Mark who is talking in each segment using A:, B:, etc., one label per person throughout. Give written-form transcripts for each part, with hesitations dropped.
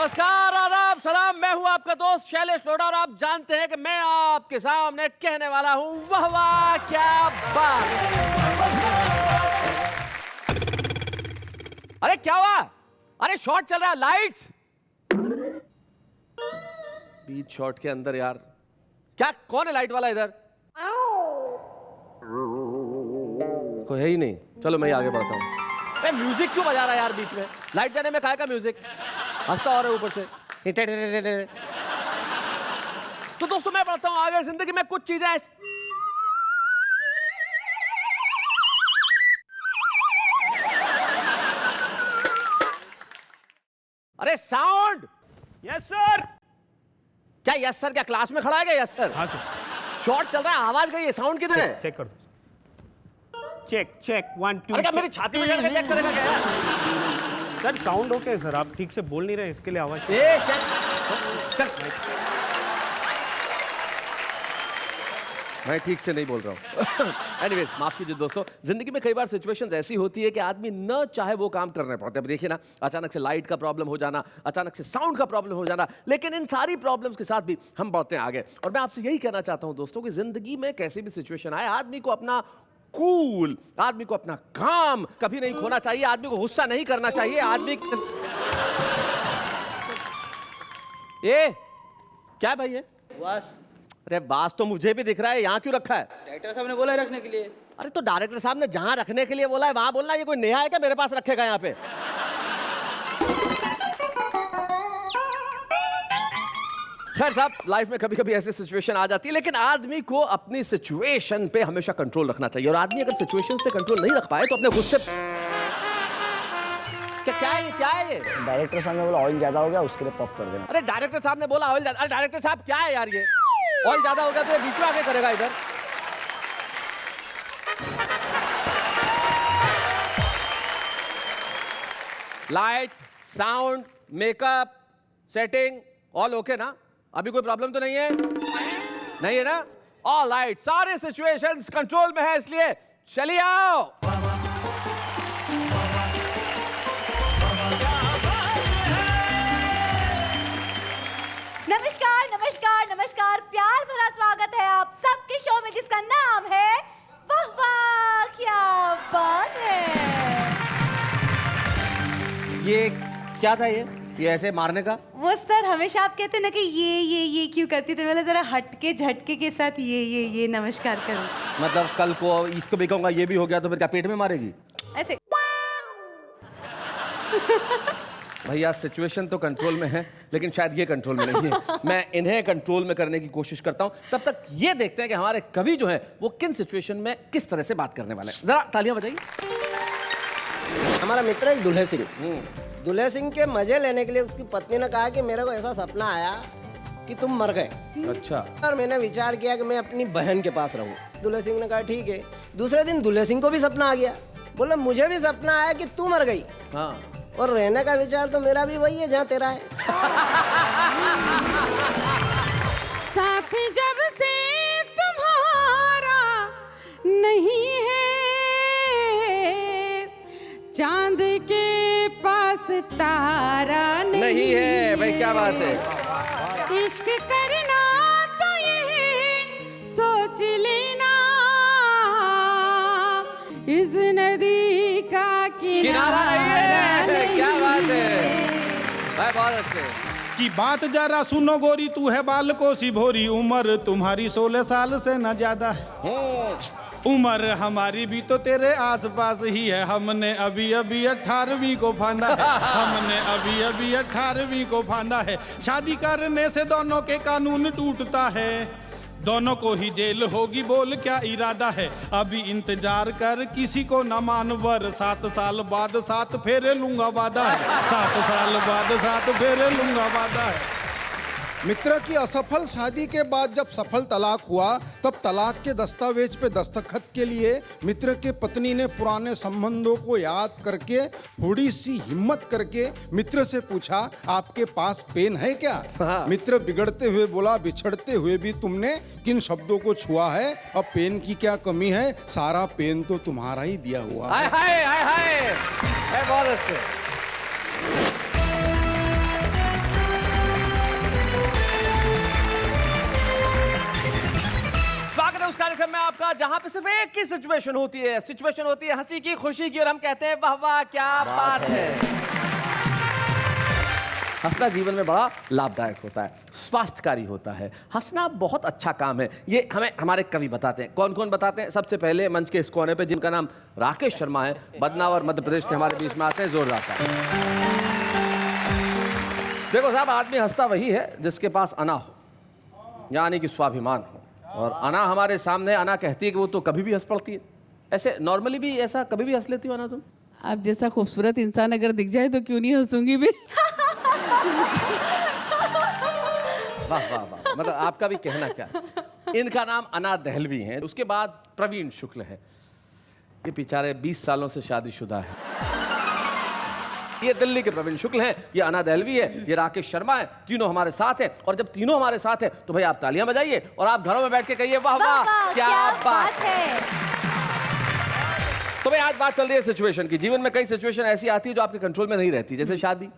A: नमस्कार, आदाब, सलाम। मैं हूं आपका दोस्त शैलेश लोढ़ा और आप जानते हैं कि मैं आपके सामने कहने वाला हूं वाह वाह क्या बात। अरे क्या हुआ? अरे शॉट चल रहा है, लाइट्स। बीच शॉट के अंदर यार क्या, कौन है लाइट वाला इधर? कोई है ही नहीं। चलो मैं आगे बढ़ता हूँ। म्यूजिक क्यों बजा रहा है यार बीच में? लाइट जाने में काहे का म्यूजिक? हंसता और है ऊपर से। तो दोस्तों मैं बढ़ता हूँ आगे। जिंदगी में कुछ चीजें अरे साउंड।
B: Yes sir.
A: क्या यस सर? क्या क्लास में खड़ा है क्या यस सर?
B: हाँ सर।
A: शॉट चल रहा है, आवाज गई है, साउंड किधर है?
B: चेक कर दो। Check check 1 2।
A: अरे क्या मेरी छाती में जाकर चेक करेगा क्या?
B: सर साउंड ओके है सर, आप ठीक से बोल नहीं रहे, इसके लिए आवाज।
A: चल मैं ठीक से नहीं बोल रहा हूँ। एनीवेज माफ कीजिए दोस्तों, जिंदगी में कई बार सिचुएशंस ऐसी होती है कि आदमी न चाहे वो काम करने पड़ते हैं। अब देखिए ना, अचानक से लाइट का प्रॉब्लम हो जाना, अचानक से साउंड का प्रॉब्लम हो जाना, लेकिन इन सारी प्रॉब्लम्स के साथ भी हम बढ़ते हैं आगे। और मैं आपसे यही कहना चाहता हूँ दोस्तों कि जिंदगी में कैसी भी सिचुएशन आए, आदमी को अपना कूल, आदमी को अपना काम कभी नहीं खोना चाहिए, आदमी को गुस्सा नहीं करना चाहिए। आदमी ये क्या है भाई? ये
C: बस।
A: अरे बास तो मुझे भी दिख रहा है, यहाँ क्यों रखा है?
C: डायरेक्टर साहब ने बोला है रखने के लिए।
A: अरे तो डायरेक्टर साहब ने जहां रखने के लिए बोला है वहां बोलना, ये कोई नेहा है क्या मेरे पास रखेगा यहाँ पे? खैर साहब, लाइफ में कभी कभी ऐसी सिचुएशन आ जाती है, लेकिन आदमी को अपनी सिचुएशन पे हमेशा कंट्रोल रखना चाहिए। और आदमी अगर सिचुएशन पे कंट्रोल नहीं रख पाए तो अपने गुस्से क्या है ये? क्या है ये?
C: डायरेक्टर साहब ने बोला ऑयल ज्यादा हो गया, उसके लिए पफ कर देना।
A: अरे डायरेक्टर साहब ने बोला ऑयल ज्यादा। अरे डायरेक्टर साहब क्या है यार ये? ऑयल ज्यादा हो गया तो ये बीच में आगे करेगा इधर। Light, sound, makeup, setting all okay ना? अभी कोई प्रॉब्लम तो नहीं है? नहीं है ना? ऑल राइट, सारे सिचुएशंस कंट्रोल में है, इसलिए चलिए आओ।
D: नमस्कार नमस्कार नमस्कार, प्यार भरा स्वागत है आप सबके शो में जिसका नाम है वाह वाह क्या बात है।
A: ये क्या था? ये ऐसे मारने का?
D: वो सर हमेशा आप कहते ना कि ये क्यों करती थे, मतलब जरा हटके झटके के साथ ये नमस्कार करो।
A: मतलब कल को इसको भी कहूंगा ये भी हो गया तो फिर क्या पेट में मारेगी?
D: ऐसे
A: भैया सिचुएशन तो कंट्रोल में है, लेकिन शायद ये कंट्रोल में नहीं है। मैं इन्हें कंट्रोल में करने की कोशिश करता हूं। तब तक ये देखते हैं कि हमारे कवि जो हैं वो किन सिचुएशन में किस तरह से बात करने वाले हैं। जरा तालियां बजाइए।
C: हमारा मित्र एक दुल्हे सिंह, दुल्हे सिंह के मजे लेने के लिए उसकी पत्नी ने कहा कि मेरे को ऐसा सपना आया कि तुम मर गए।
A: अच्छा।
C: और मैंने विचार किया कि मैं अपनी बहन के पास रहूं। दुल्हे सिंह ने कहा ठीक है। दूसरे दिन दुल्हे सिंह को भी सपना आ गया, बोले मुझे भी सपना आया कि तू मर गई।
A: हाँ।
C: और रहने का विचार तो मेरा भी वही है जहाँ तेरा है।
E: साथ जब से तुम्हारा नहीं है, चांद के पास तारा
A: नहीं है। भाई क्या बात है?
E: इश्क करना तो ये सोच लेना, इस नदी का किनारा
A: नहीं है। क्या बात है भाई, बहुत अच्छे।
F: की बात जरा सुनो गोरी, तू है बाल को सी भोरी, उम्र तुम्हारी 16 साल से न ज्यादा है। उम्र हमारी भी तो तेरे आसपास ही है, हमने अभी अभी 18वीं को फांदा है। हमने अभी अभी 18वीं को फांदा है। शादी करने से दोनों के कानून टूटता है, दोनों को ही जेल होगी, बोल क्या इरादा है। अभी इंतजार कर, किसी को न मानवर, 7 साल बाद 7 फेरे लूंगा वादा है। 7 साल बाद 7 फेरे लूंगा वादा है।
G: मित्र की असफल शादी के बाद जब सफल तलाक हुआ, तब तलाक के दस्तावेज पे दस्तखत के लिए मित्र के पत्नी ने पुराने संबंधों को याद करके थोड़ी सी हिम्मत करके मित्र से पूछा, आपके पास पेन है क्या?
A: हाँ।
G: मित्र बिगड़ते हुए बोला, बिछड़ते हुए भी तुमने किन शब्दों को छुआ है, अब पेन की क्या कमी है, सारा पेन तो तुम्हारा ही दिया हुआ है।
A: हाय हाय हाय हाय, बहुत अच्छे। है उस कार्यक्रम में आपका जहां पे सिर्फ एक ही सिचुएशन होती है हंसी की, खुशी की, और हम कहते हैं वाह वाह क्या बात है। हंसना जीवन में बड़ा लाभदायक होता है, स्वास्थ्यकारी होता है। हंसना बहुत अच्छा काम है, ये हमें हमारे कवि बताते हैं। कौन कौन बताते हैं? सबसे पहले मंच के इस कोने पे जिनका नाम राकेश शर्मा है, बदनावर मध्य प्रदेश से हमारे बीच में आते हैं। जोरदार ताली। देखो साहब, आदमी हंसता वही है जिसके पास अना हो, यानी कि स्वाभिमान हो। और अना हमारे सामने, अना कहती है कि वो तो कभी भी हंस पड़ती है। ऐसे नॉर्मली भी ऐसा कभी भी हंस लेती हो अना तुम?
E: आप जैसा खूबसूरत इंसान अगर दिख जाए तो क्यों नहीं हंसूंगी भी।
A: वाह वाह वाह, मतलब आपका भी कहना क्या। इनका नाम अना दहलवी है, उसके बाद प्रवीण शुक्ल है। ये बेचारे 20 सालों से शादीशुदा है। ये दिल्ली के प्रवीण शुक्ल हैं, ये अना दहलवी है, ये राकेश शर्मा है। तीनों हमारे साथ हैं, और जब तीनों हमारे साथ हैं तो भाई आप तालियां बजाइए और आप घरों में बैठ के कहिए वाह वाह क्या बात
D: है।
A: तो भाई आज बात चल रही है सिचुएशन की। जीवन में कई सिचुएशन ऐसी आती है जो आपके कंट्रोल में नहीं रहती, जैसे शादी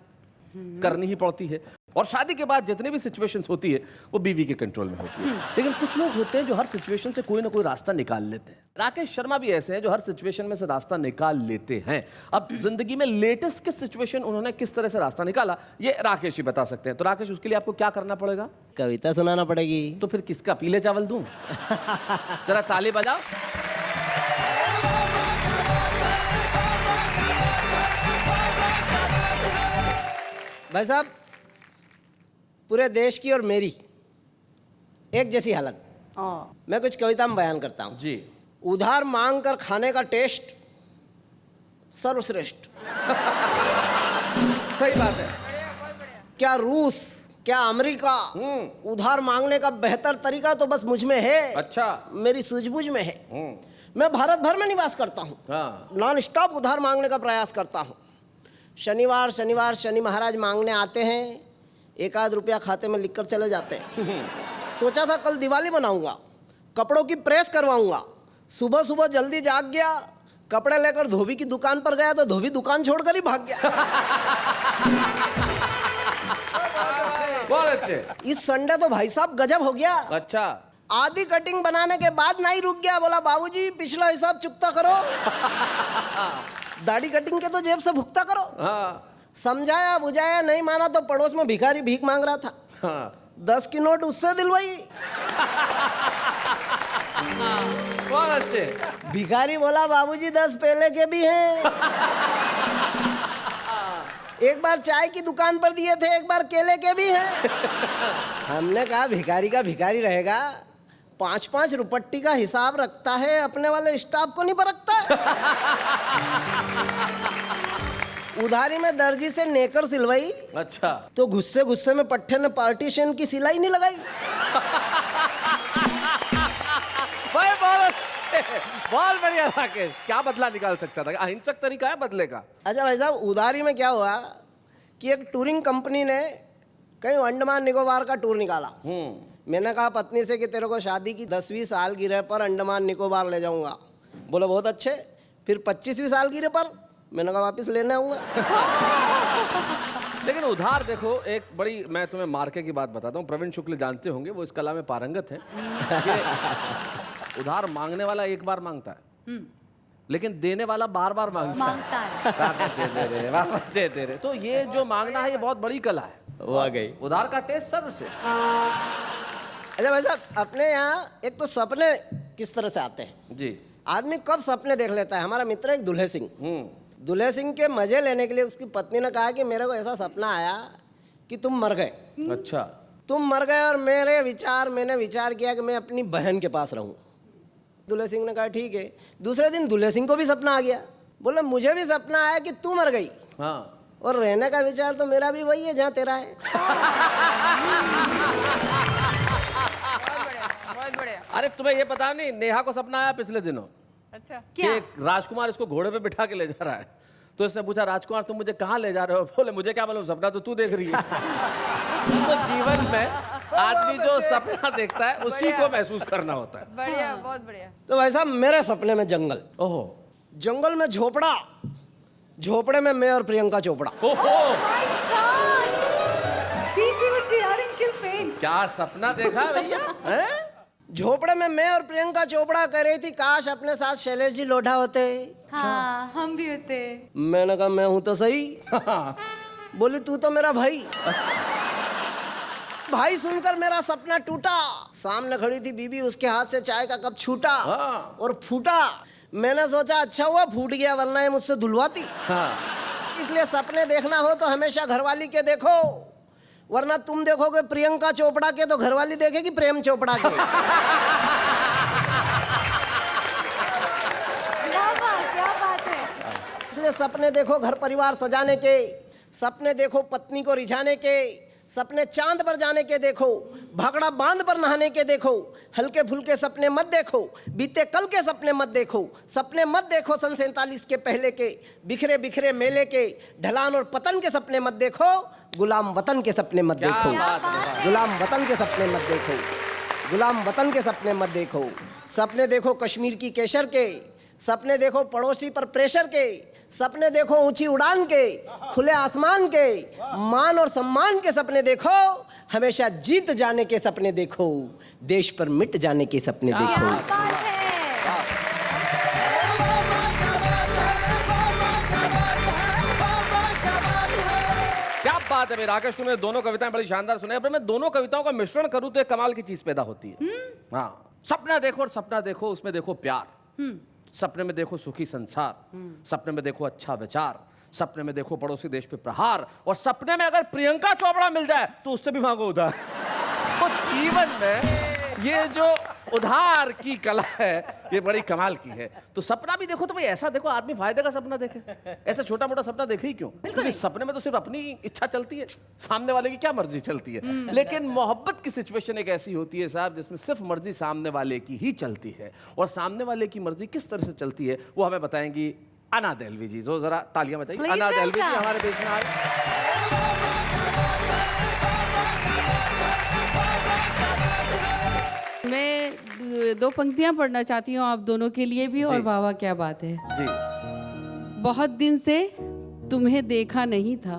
A: करनी ही पड़ती है, और शादी के बाद जितनी भी सिचुएशंस होती है वो बीवी के कंट्रोल में होती है। लेकिन कुछ लोग होते हैं जो हर सिचुएशन से कोई ना कोई रास्ता निकाल लेते हैं। राकेश शर्मा भी ऐसे हैं जो हर सिचुएशन में से रास्ता निकाल लेते हैं। अब जिंदगी में लेटेस्ट किस सिचुएशन उन्होंने किस तरह से रास्ता निकाला, ये राकेश ही बता सकते हैं। तो राकेश, उसके लिए आपको क्या करना पड़ेगा?
C: कविता सुनाना पड़ेगी।
A: तो फिर किसका पीले चावल दूं? जरा ताली बजाओ।
C: भाई साहब, पूरे देश की और मेरी एक जैसी हालत। मैं कुछ कविता में बयान करता हूँ
A: जी।
C: उधार मांग कर खाने का टेस्ट सर्वश्रेष्ठ।
A: सही बात है।
C: क्या रूस, क्या अमेरिका, उधार मांगने का बेहतर तरीका तो बस मुझ में है।
A: अच्छा।
C: मेरी सूझबूझ में है। मैं भारत भर में निवास करता हूँ।
A: हाँ।
C: नॉन स्टॉप उधार मांगने का प्रयास करता हूँ। शनिवार शनिवार शनि महाराज मांगने आते हैं, 1 रुपया खाते में लिखकर चले जाते हैं। सोचा था कल दिवाली मनाऊंगा, कपड़ों की प्रेस करवाऊंगा। सुबह सुबह जल्दी जाग गया, कपड़े लेकर धोबी की दुकान पर गया तो धोबी दुकान छोड़कर ही भाग गया।
A: बहुत अच्छे।
C: इस संडे तो भाई साहब गजब हो गया।
A: अच्छा।
C: आधी कटिंग बनाने के बाद नहीं रुक गया, बोला बाबूजी पिछला हिसाब चुकता करो। दाढ़ी कटिंग के तो जेब से भुगता करो।
A: हाँ।
C: समझाया बुझाया, नहीं माना तो पड़ोस में भिखारी भीख मांग रहा था।
A: हाँ।
C: 10 की नोट उससे दिलवाई।
A: बहुत अच्छे।
C: भिखारी बोला बाबूजी 10 पहले के भी हैं। एक बार चाय की दुकान पर दिए थे, एक बार केले के भी हैं। हमने कहा भिखारी का भिखारी रहेगा, 5-5 रुपट्टी का हिसाब रखता है, अपने वाले स्टाफ को नहीं परखता है। उधारी में दर्जी से नेकर सिलवाई।
A: अच्छा।
C: तो गुस्से गुस्से में पट्टे ने पार्टीशन की सिलाई नहीं लगाई।
A: भाई बहुत अच्छे, बहुत बढ़िया राकेश। क्या बदला निकाल सकता था? अहिंसक तरीका है बदले का।
C: अच्छा भाई साहब, उधारी में क्या हुआ कि एक टूरिंग कंपनी ने कहीं अंडमान निकोबार का टूर निकाला। मैंने कहा पत्नी से कि तेरे को शादी की 10वीं सालगिरह पर अंडमान निकोबार ले जाऊंगा। बोला बहुत अच्छे। फिर 25वीं सालगिरह पर मैंने कहा वापस लेने आऊंगा।
A: लेकिन उधार देखो, एक बड़ी, मैं तुम्हें मार्के की बात बताता हूँ। प्रवीण शुक्ल जानते होंगे, वो इस कला में पारंगत है कि उधार मांगने वाला एक बार मांगता है, लेकिन देने वाला बार बार मांगता है। वापस दे दे रहे, वापस दे दे रहे। तो ये जो मांगना है, ये बहुत बड़ी कला है।
C: वो आ गई।
A: उधार का टेस्ट सर्वश्रेष्ठ।
C: अच्छा भाई साहब, अपने यहाँ एक तो सपने किस तरह से आते हैं
A: जी।
C: आदमी कब सपने देख लेता है। हमारा मित्र एक दुल्हे सिंह, दुल्हे सिंह के मजे लेने के लिए उसकी पत्नी ने कहा कि मेरे को ऐसा सपना आया कि तुम मर गए।
A: अच्छा।
C: तुम मर गए और मैंने विचार किया कि मैं अपनी बहन के पास रहूं। दुल्हे सिंह ने कहा ठीक है। दूसरे दिन दुल्हे सिंह को भी सपना आ गया। बोले मुझे भी सपना आया कि तू मर गई।
A: हाँ।
C: और रहने का विचार तो मेरा भी वही है जहाँ तेरा है।
A: अरे तुम्हें ये पता नहीं, नेहा को सपना आया पिछले दिनों।
E: अच्छा।
A: कि एक राजकुमार इसको घोड़े पे बिठा के ले जा रहा है। तो इसने पूछा राजकुमार तुम मुझे कहाँ ले जा रहे हो? बोले मुझे क्या मालूम, सपना तो तू देख रही है। तो जीवन में आदमी जो सपना देखता है उसी को महसूस करना होता है।
E: बढ़िया, बहुत बढ़िया।
C: तो भाई साहब, मेरे सपने में जंगल,
A: ओहो।
C: जंगल में झोपड़ा, झोपड़े में मैं और प्रियंका चोपड़ा।
A: ओहो,
D: PC would be orange, she'll faint.
A: क्या सपना देखा है भैया? हैं?
C: झोपड़े में मैं और प्रियंका चोपड़ा कह रही थी काश अपने साथ शैलेश जी लोढ़ा होते।
D: हाँ हम भी होते।
C: मैंने कहा मैं हूं तो सही। बोली तू तो मेरा भाई। भाई सुनकर मेरा सपना टूटा। सामने खड़ी थी बीबी, उसके हाथ से चाय का कप छूटा और फूटा। मैंने सोचा अच्छा हुआ फूट गया, वरना ये मुझसे धुलवाती। इसलिए सपने देखना हो तो हमेशा घरवाली के देखो, वरना तुम देखोगे प्रियंका चोपड़ा के तो घरवाली देखेगी प्रेम चोपड़ा के।
D: क्या बात है।
C: इसलिए सपने देखो घर परिवार सजाने के, सपने देखो पत्नी को रिझाने के, सपने चांद पर जाने के देखो, भागड़ा बांध पर नहाने के देखो। हल्के फुल्के सपने मत देखो, बीते कल के सपने मत देखो। सपने मत देखो सन 47 के पहले के, बिखरे बिखरे मेले के, ढलान और पतन के सपने मत देखो। गुलाम वतन के सपने मत देखो, गुलाम वतन के सपने मत देखो, गुलाम वतन के सपने मत देखो। सपने देखो कश्मीर की केसर के, सपने देखो पड़ोसी पर प्रेशर के, सपने देखो ऊंची उड़ान के, खुले आसमान के, मान और सम्मान के सपने देखो। हमेशा जीत जाने के सपने देखो, देश पर मिट जाने के सपने देखो।
D: क्या बात है।
A: क्या बात है भाई राकेश, तुमने दोनों कविताएं बड़ी शानदार सुनाई। अब मैं दोनों कविताओं का मिश्रण करूं तो एक कमाल की चीज पैदा होती है। हाँ, सपना देखो और सपना देखो, उसमें देखो प्यार। सपने में देखो सुखी संसार, सपने में देखो अच्छा विचार, सपने में देखो पड़ोसी देश पे प्रहार, और सपने में अगर प्रियंका चोपड़ा मिल जाए तो उससे भी मांगो उधार। तो जीवन में ये जो उधार की कला है ये बड़ी कमाल की है। तो सपना भी देखो तो भाई ऐसा देखो आदमी फायदे का सपना देखे, ऐसा छोटा मोटा सपना देखे ही क्यों? क्योंकि सपने में तो सिर्फ अपनी इच्छा चलती है, सामने वाले की क्या मर्जी चलती है। लेकिन मोहब्बत की सिचुएशन एक ऐसी होती है साहब जिसमें सिर्फ मर्जी सामने वाले की ही चलती है, और सामने वाले की मर्जी किस तरह से चलती है वो हमें बताएंगी अना देलवी जी। जो जरा तालियां बजाइए।
D: Please
A: अना देलवी जी
D: welcome.
A: हमारे बीच में आए।
E: मैं दो पंक्तियां पढ़ना चाहती हूँ आप दोनों के लिए भी, और
A: जी।
E: वाह वाह क्या बात है।
A: जी।
E: बहुत दिन से तुम्हें देखा नहीं था,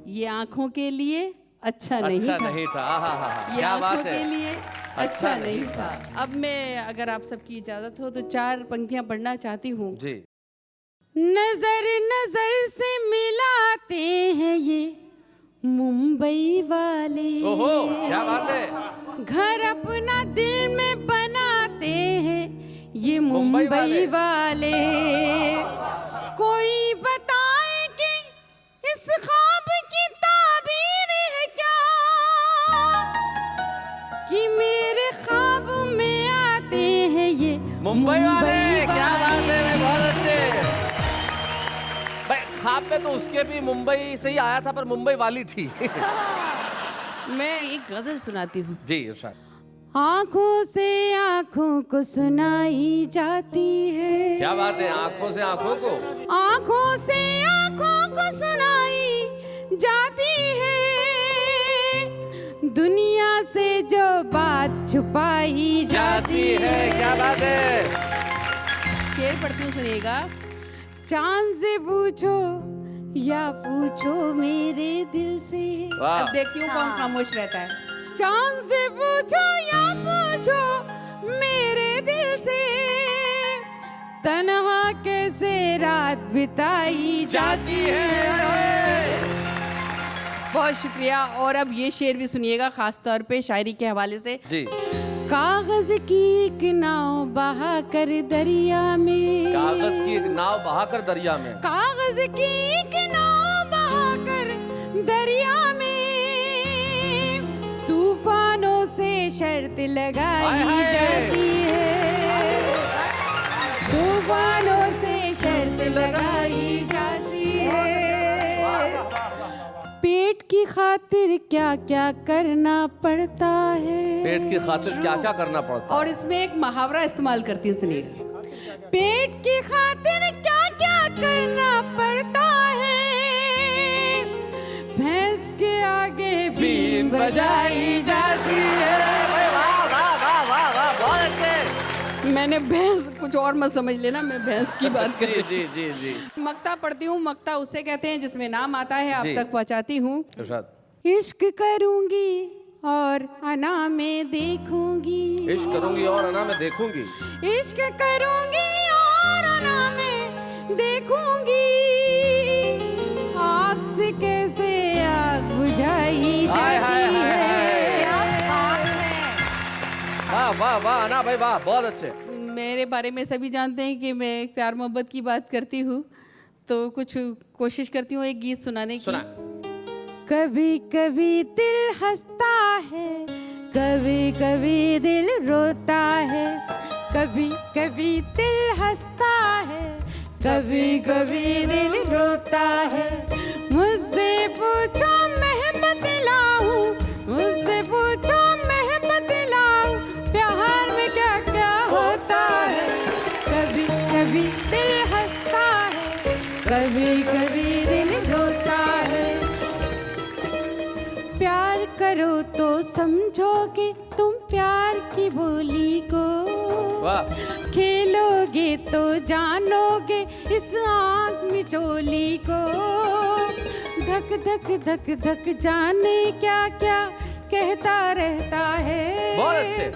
E: ये आंखों के लिए अच्छा नहीं
A: अच्छा
E: था,
A: नहीं था। आहा,
E: ये
A: क्या
E: आंखों
A: बात
E: के
A: है।
E: लिए अच्छा नहीं था। अब मैं अगर आप सबकी इजाजत हो तो 4 पंक्तियां पढ़ना चाहती हूँ।
A: जी।
E: नजर नजर से मिलाते हैं ये मुंबई वाले,
A: ओहो क्या बात है।
E: घर अपना दिल में बनाते हैं ये
A: मुंबई
E: मुंबई
A: वाले।
E: वाले। कोई बताए कि इस ख्वाब की ताबीर है क्या, कि मेरे ख्वाब में आते हैं ये
A: मुंबई वाले। क्या बात है, बहुत अच्छे भाई। ख्वाब में तो उसके भी मुंबई से ही आया था, पर मुंबई वाली थी।
E: मैं एक गजल सुनाती हूँ।
A: जी इरशाद।
E: आंखों से आंखों को सुनाई जाती है,
A: क्या बात है। आंखों से आंखों को,
E: आंखों से आंखों को सुनाई जाती है, दुनिया से जो बात छुपाई
A: जाती है। क्या बात है।
E: शेर पढ़ती हूँ सुनिएगा। चांद से पूछो या पूछो मेरे दिल से।
A: वाह।
E: अब देखती हूँ कौन खामोश रहता है। चांद से पूछो या पूछो मेरे दिल से, तन्हा कैसे रात बिताई जाती है। बहुत शुक्रिया। और अब ये शेर भी सुनिएगा खास तौर पे शायरी के हवाले से।
A: जी।
E: कागज की एक नाव बहा कर दरिया में,
A: कागज की एक नाव बहाकर दरिया में,
E: कागज की एक नाव बहाकर दरिया में, तूफानों से शर्त लगाई जाती है, तूफानों से शर्त लगाई जाती है। पेट की खातिर क्या क्या करना पड़ता है,
A: पेट की खातिर क्या क्या करना पड़ता है।
E: और इसमें एक मुहावरा इस्तेमाल करती हूँ सुनिए। पेट की खातिर क्या क्या करना पड़ता है, भैंस के आगे बीन बजाई जाती है।
A: वाह वाह वाह वाह वाह, बहुत अच्छे।
E: मैंने भैंस, कुछ और मत समझ लेना, मैं भैंस की बात कर रही
A: जी जी जी।
E: मक्ता पढ़ती हूँ। मक्ता उसे कहते हैं जिसमें नाम आता है आप
A: जी।
E: तक पहुँचाती हूँ।
A: इरशाद।
E: इश्क करूंगी और अना में देखूंगी,
A: इश्क करूंगी और अना में देखूंगी,
E: इश्क करूंगी और अना में देखूंगी, आग से कैसे आग बुझाई
A: हाय, हाय,
E: जाती
A: हाय,
E: है।
A: वाह वाह वाह अना भाई वाह, बहुत अच्छे।
E: मेरे बारे में सभी जानते हैं कि मैं प्यार मोहब्बत की बात करती हूँ, तो कुछ कोशिश करती हूँ एक गीत सुनाने की।
A: सुना।
E: कभी कभी दिल हंसता है, कभी कभी दिल रोता है, कभी कभी दिल हंसता है, कभी कभी दिल रोता है। मुझसे पूछो मैं बतलाऊं, मुझसे पूछो मैं बतलाऊं, प्यार में क्या क्या होता है। कभी कभी दिल हंसता है, कभी कभी दिल रोता है। प्यार करो तो समझोगे तुम प्यार की बोली को,
A: वाह
E: खेलोगे तो जानोगे इस आँख में चोली को। धक धक धक धक जाने क्या क्या कहता रहता है।
A: बहुत अच्छे।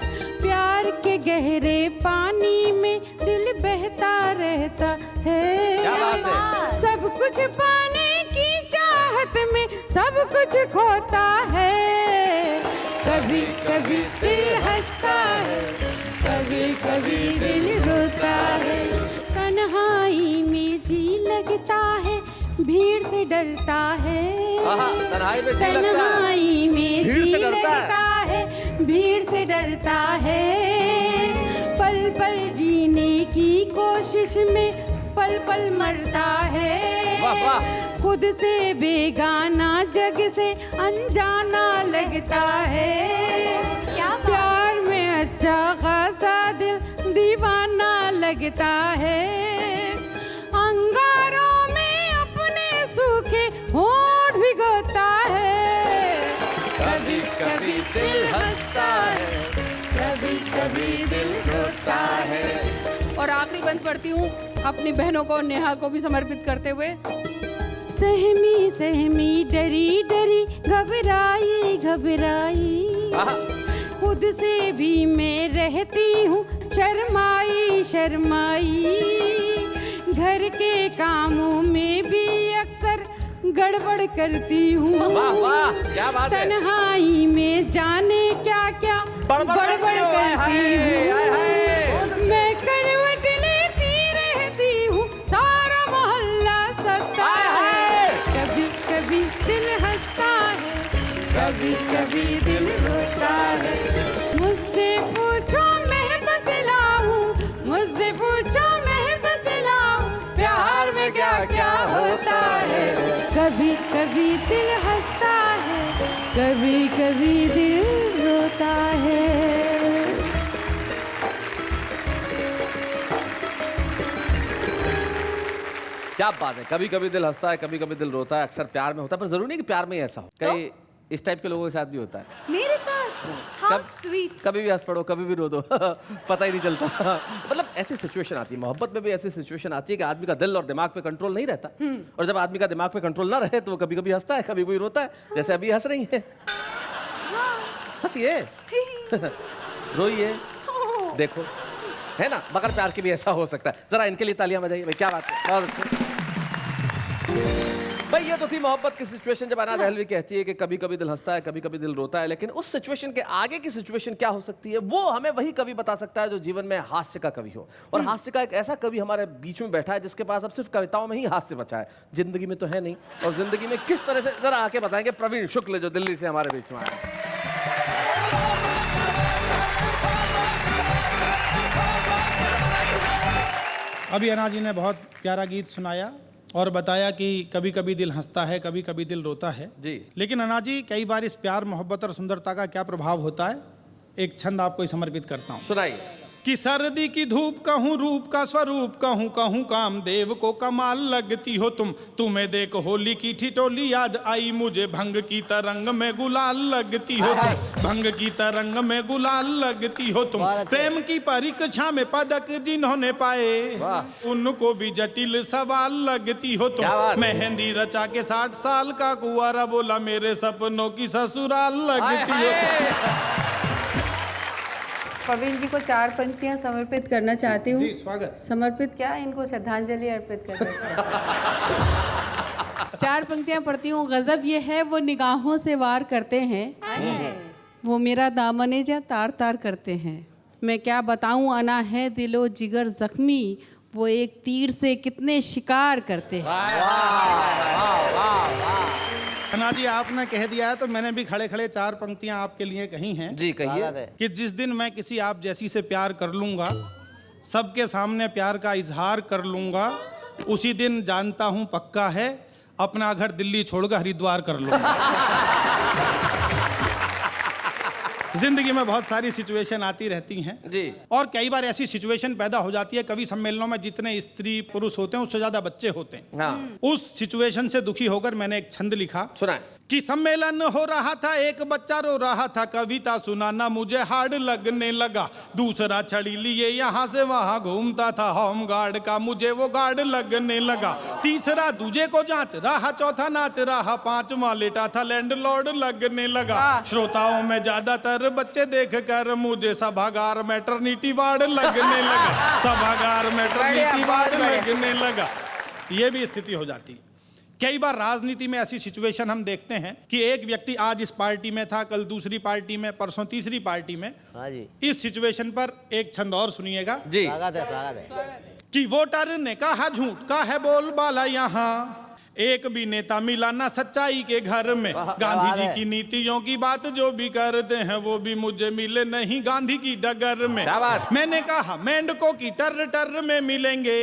E: प्यार के गहरे पानी में दिल बहता रहता है।
A: क्या बात है।
E: सब कुछ पाने की चाहत में सब कुछ खोता है। कभी कभी दिल हंसता है, कभी कभी दिल रोता है। तन्हाई में जी लगता है, भीड़ से डरता है।
A: तन्हाई में जी लगता है,
E: तन्हाई में
A: भीड़
E: जी
A: से डरता है।
E: लगता है, भीड़ से डरता है। पल पल जीने की कोशिश में पल पल मरता है।
A: वाह वाह।
E: खुद से बेगाना जग से अनजाना लगता है। प्यार में अच्छा खासा दिल दीवाना लगता है। अंगारों में अपने सूखे होंठ भिगोता है। कभी कभी दिल हंसता है, कभी कभी दिल रोता है। और आखिरी बंद पढ़ती हूँ अपनी बहनों को, नेहा को भी समर्पित करते हुए। सहमी सहमी डरी डरी घबराई घबराई, खुद से भी मैं रहती हूँ शर्माई शर्माई। घर के कामों में भी अक्सर गड़बड़ करती हूँ।
A: वाह वाह क्या बात है।
E: तन्हाई में जाने क्या क्या बड़बड़ करती हूँ। मैं करवट लेती रहती हूँ, सारा मोहल्ला सता है। कभी कभी दिल हंसता है, कभी कभी दिल रोता है। मुझसे पूछो मैं बतलाऊं, मुझसे पूछो मैं बतलाऊं, प्यार में क्या क्या होता है। कभी कभी दिल हंसता है, कभी कभी दिल रोता है।
A: क्या बात है। कभी कभी दिल हंसता है, कभी कभी दिल रोता है। अक्सर प्यार में होता है, पर जरूरी नहीं कि प्यार में ही ऐसा हो। कई इस टाइप के लोगों के साथ भी होता है।
D: मेरे साथ हाउ स्वीट।
A: कभी भी हंस पड़ो, कभी भी रो दो पता ही नहीं चलता। मतलब ऐसी सिचुएशन आती है, मोहब्बत में भी ऐसी सिचुएशन आती है कि आदमी का दिल और दिमाग पे कंट्रोल नहीं रहता। और जब आदमी का दिमाग पे कंट्रोल ना रहे तो वो कभी कभी हंसता है, कभी कभी रोता है। जैसे अभी हंस रही है, हंसिए रोइए, देखो है ना। मगर प्यार के भी ऐसा हो सकता है। जरा इनके लिए तालियां बजाइए भाई, क्या बात है, बहुत अच्छे। भाई ये तो थी मोहब्बत की सिचुएशन जब अना दहलवी कहती है कि कभी कभी दिल हंसता है, कभी कभी दिल रोता है। लेकिन उस सिचुएशन के आगे की सिचुएशन क्या हो सकती है, वो हमें वही कवि बता सकता है जो जीवन में हास्य का कवि हो। और हास्य का एक ऐसा कवि हमारे बीच में बैठा है जिसके पास अब सिर्फ कविताओं में ही हास्य बचा है, जिंदगी में तो है नहीं। और जिंदगी में किस तरह से, जरा आके बताएंगे प्रवीण शुक्ल जो दिल्ली से हमारे बीच में आए।
F: अभी अना जी ने बहुत प्यारा गीत सुनाया और बताया कि कभी कभी दिल हंसता है, कभी कभी दिल रोता है
A: जी।
F: लेकिन अना जी, कई बार इस प्यार मोहब्बत और सुंदरता का क्या प्रभाव होता है, एक छंद आपको ही समर्पित करता हूँ।
A: सुनाइए।
F: कि सर्दी की धूप कहूँ रूप का स्वरूप कहूँ कहूँ कामदेव को कमाल लगती हो तुम। तुम्हें देख होली की ठिठोली याद आई मुझे, भंग की तरंग में गुलाल लगती हो तुम। भंग की तरंग में गुलाल लगती हो तुम। प्रेम की परीक्षा में पदक जिन्होंने पाए, उनको भी जटिल सवाल लगती हो तुम। मेहंदी रचा के 60 साल का कुंवारा बोला मेरे सपनों की ससुराल लगती हो तुम।
E: प्रवीण जी को 4 पंक्तियां समर्पित करना चाहती हूँ।
F: जी स्वागत।
E: समर्पित क्या, इनको श्रद्धांजलि अर्पित करना चाहती हूँ। 4 पंक्तियां पढ़ती हूँ। गजब ये है वो निगाहों से वार करते हैं, वो मेरा दामने जा तार तार करते हैं। मैं क्या बताऊँ अना है दिलो जिगर जख्मी, वो एक तीर से कितने शिकार करते हैं।
F: खन्ना जी आपने कह दिया है तो मैंने भी खड़े खड़े 4 पंक्तियां आपके लिए कही हैं।
A: जी कहिए।
F: कि जिस दिन मैं किसी आप जैसी से प्यार कर लूंगा, सबके सामने प्यार का इजहार कर लूंगा, उसी दिन जानता हूं पक्का है अपना घर दिल्ली छोड़कर हरिद्वार कर लूंगा। जिंदगी में बहुत सारी सिचुएशन आती रहती हैं
A: जी।
F: और कई बार ऐसी सिचुएशन पैदा हो जाती है, कवि सम्मेलनों में जितने स्त्री पुरुष होते हैं उससे ज्यादा बच्चे होते हैं।
A: हाँ।
F: उस सिचुएशन से दुखी होकर मैंने एक छंद लिखा
A: सुनाए।
F: कि सम्मेलन हो रहा था, एक बच्चा रो रहा था, कविता सुनाना मुझे हार्ड लगने लगा। दूसरा छड़ी लिए यहाँ से वहाँ घूमता था, होम गार्ड का मुझे वो गार्ड लगने लगा। तीसरा दूजे को जांच रहा, चौथा नाच रहा, 5वां लेटा था लैंडलॉर्ड लगने लगा। श्रोताओं में ज्यादातर बच्चे देख कर मुझे सभागार मैटरनिटी वार्ड लगने लगा। सभागार मैटरनिटी वार्ड लगने लगा। ये भी स्थिति हो जाती है। कई बार राजनीति में ऐसी सिचुएशन हम देखते हैं कि एक व्यक्ति आज इस पार्टी में था, कल दूसरी पार्टी में, परसों तीसरी पार्टी में।
C: हाँ जी।
F: इस सिचुएशन पर एक छंद और सुनिएगा
A: जी।
C: स्वागत है।
F: कि वोटर ने कहा झूठ का है बोलबाला यहाँ, एक भी नेता मिला ना सच्चाई के घर में। गांधी जी की नीतियों की बात जो भी करते हैं वो भी मुझे मिले नहीं गांधी की डगर में। मैंने कहा मेंढकों की टर टर में मिलेंगे,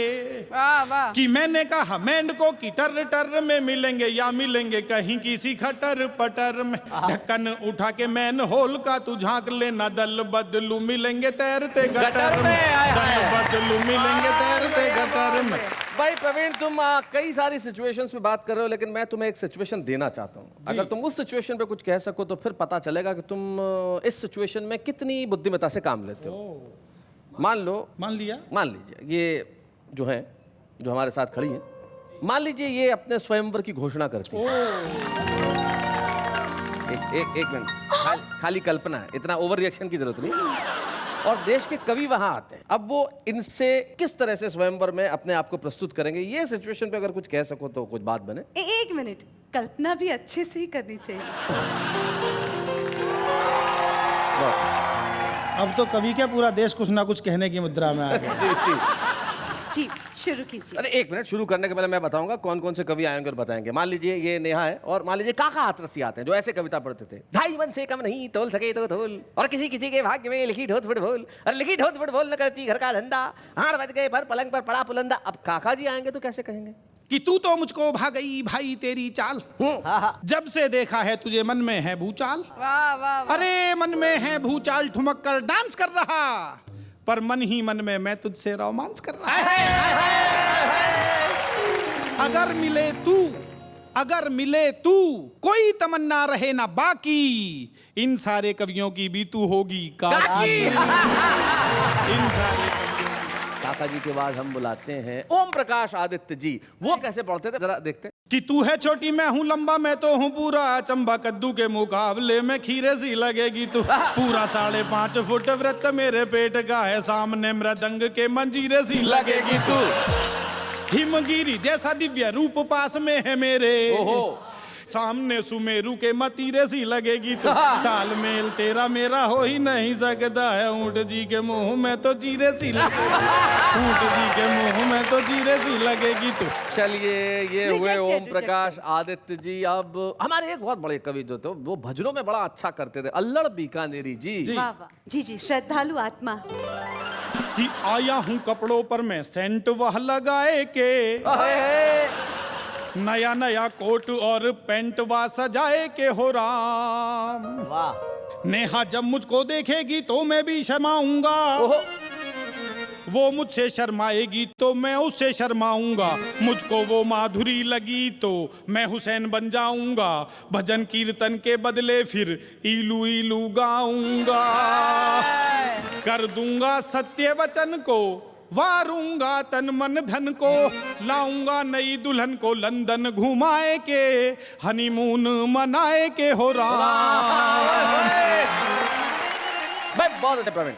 F: कि मैंने कहा मेंढकों की टर टर में मिलेंगे या मिलेंगे कहीं किसी खटर पटर में। ढक्कन उठा के मैन होल का तू झांक लेना, दल बदलू मिलेंगे तैरते गटर में। दल बदलू मिलेंगे तैरते गटर में।
A: भाई प्रवीण, तुम कई सारी सिचुएशंस पे बात कर रहे हो, लेकिन मैं तुम्हें एक सिचुएशन देना चाहता हूँ। अगर तुम उस सिचुएशन पे कुछ कह सको तो फिर पता चलेगा कि तुम इस सिचुएशन में कितनी बुद्धिमत्ता से काम लेते हो। मान लीजिए ये जो है, जो हमारे साथ खड़ी है, मान लीजिए ये अपने स्वयंवर की घोषणा करती है। एक मिनट, खाली कल्पना है, इतना ओवर रिएक्शन की जरूरत नहीं। और देश के कवि वहां आते हैं, अब वो इनसे किस तरह से स्वयंवर में अपने आप को प्रस्तुत करेंगे, ये सिचुएशन पे अगर कुछ कह सको तो कुछ बात बने।
H: एक मिनट, कल्पना भी अच्छे से ही करनी चाहिए।
F: अब तो कवि क्या पूरा देश कुछ ना कुछ कहने की मुद्रा में आ गया।
H: जी शुरू कीजिए।
A: अरे एक मिनट, शुरू करने के पहले मैं बताऊंगा कौन कौन से कवि आएंगे और बताएंगे। मान लीजिए ये नेहा है, और मान लीजिए काका हाथरसी आते हैं जो ऐसे कविता पढ़ते थे। 2.5 मन से कम नहीं तोल सके तो तोल, और किसी किसी के भाग्य में लिखी ढोत फुटबोल, और लिखी ढोत फुटबोल न करती घर का धंधा, 8 बज गए पर पलंग पर पड़ा पुलंदा। अब काका जी आएंगे तो कैसे कहेंगे
F: कि तू तो मुझको भा गई भाई तेरी चाल, जब से देखा है तुझे मन में है भूचाल।
E: वाह वाह।
F: अरे मन में है भूचाल, ठुमक कर डांस कर रहा, पर मन ही मन में मैं तुझसे रोमांस कर रहा। अगर मिले तू कोई तमन्ना रहे ना बाकी, इन सारे कवियों की भी तू होगी काकी। इन सारे
A: काका जी के बाद हम बुलाते हैं ओम प्रकाश आदित्य जी। वो कैसे पढ़ते थे जरा देखते हैं।
F: कि तू है छोटी मैं हूँ लंबा, मैं तो हूँ पूरा चंबा, कद्दू के मुकाबले में खीरे सी लगेगी तू। पूरा 5.5 फुट वृत्त मेरे पेट का है, सामने मृदंग के मंजीरे सी लगेगी तू। हिमगिरी जैसा दिव्य रूप पास में है मेरे, सामने सुमेरु के मतीरे सी लगेगी तू। तालमेल तेरा मेरा हो ही नहीं सकता है, ऊंट जी के मुंह में तो जीरे सी लगेगी, ऊंट जी के मुंह में तो जीरे सी लगेगी तू।
A: चलिए ये हुए ओम प्रकाश आदित्य जी। अब हमारे एक बहुत बड़े कवि जो थे वो भजनों में बड़ा अच्छा करते थे, अल्लड़ बीकानेरी जी।
H: वाह वाह। जी जी, श्रद्धालु आत्मा।
F: कि आया हूँ कपड़ों पर मैं सेंट वह लगाए के, नया नया कोट और पैंट वा सजाए के हो राम। नेहा जब मुझको देखेगी तो मैं भी शर्माऊंगा, वो मुझसे शर्माएगी तो मैं उससे शर्माऊंगा, मुझको वो माधुरी लगी तो मैं हुसैन बन जाऊंगा, भजन कीर्तन के बदले फिर इलू इलू गाऊंगा, कर दूंगा सत्य वचन को, वारूंगा तन मन धन को, लाऊंगा नई दुल्हन को लंदन घुमाए के, हनीमून मनाए के हो राम।
A: भाई बहुत अच्छे प्रवीण।